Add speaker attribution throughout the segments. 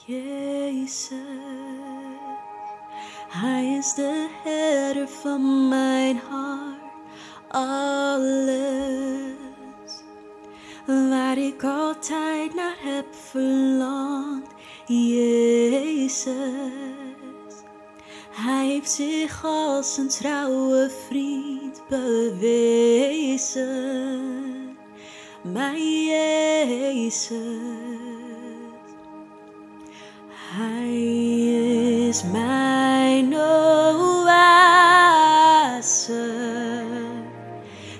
Speaker 1: Jezus, Hij is de herder van mijn hart, alles waar ik altijd naar heb verlangd. Jezus, Hij heeft zich als een trouwe vriend bewezen, mijn Jezus. Hij is mijn oase,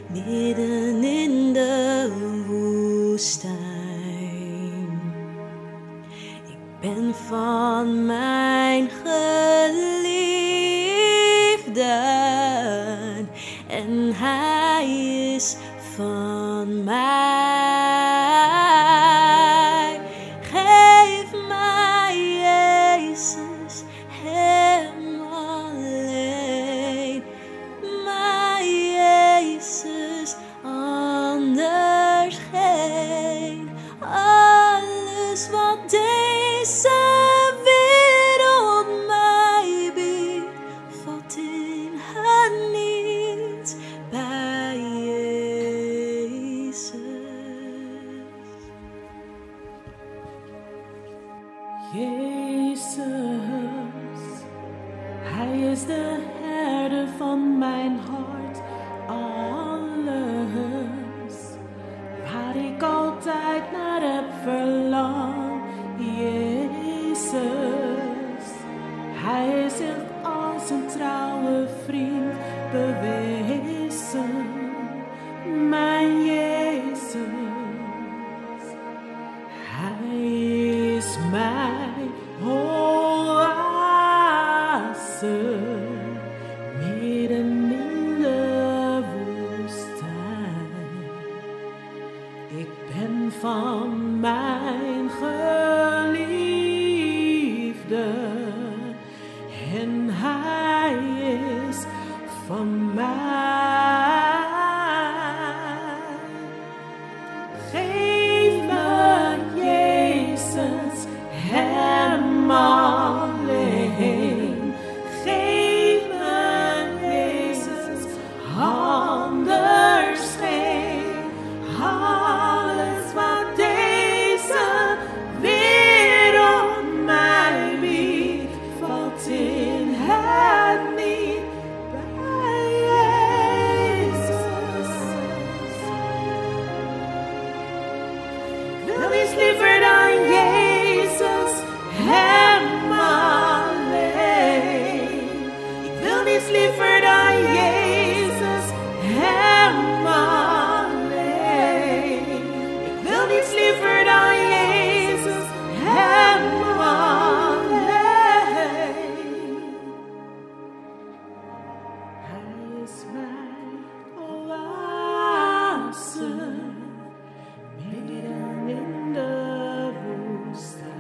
Speaker 1: midden in de woestijn. Ik ben van mijn geliefde en Hij is van mij. Geef mij Jezus, Hem alleen, mijn Jezus, anders geen. Alles wat deze wereld mij biedt, valt in het niet bij Jezus.
Speaker 2: Jezus, Hij is de herder van mijn hart, alles waar ik altijd naar heb verlangd. Jezus, Hij is zich als een trouwe vriend bewezen, mijn Jezus. Hij is mijn oase, midden in de woestijn. Ik ben van mijn geliefde en Hij is van mij. Geef me Jezus, Hem alleen. Geef me Jezus, anders geen. Alles wat deze wereld mij biedt, valt in het niet bij Jezus. Ik wil niets liever dan Jezus, Hem alleen. Ik wil niets liever dan Jezus, Hem alleen. Ik wil niets liever dan Jezus, Hem alleen. Hij is mijn oase, midden in de woestijn.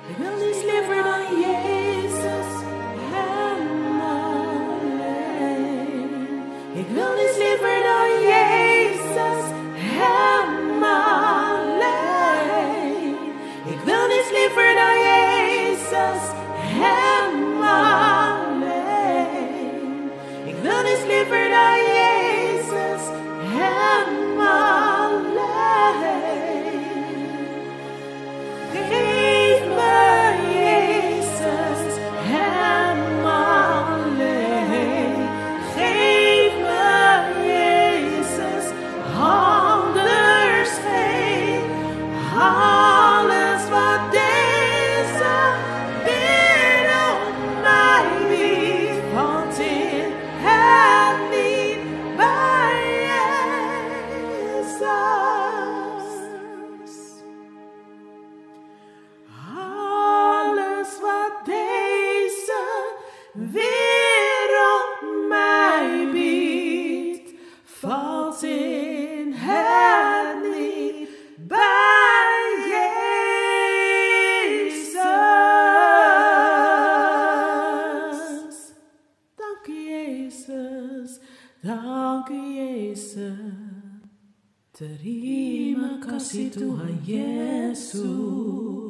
Speaker 2: Ik wil niets liever dan Jezus, Hem alleen. Ik wil niets liever dan Jezus, Hem alleen. Ik wil niets liever dan Jezus, Hem alleen. Ik wil niets liever dan Jezus, Hem alleen. Geef me Terima kasih Tuhan Yesus.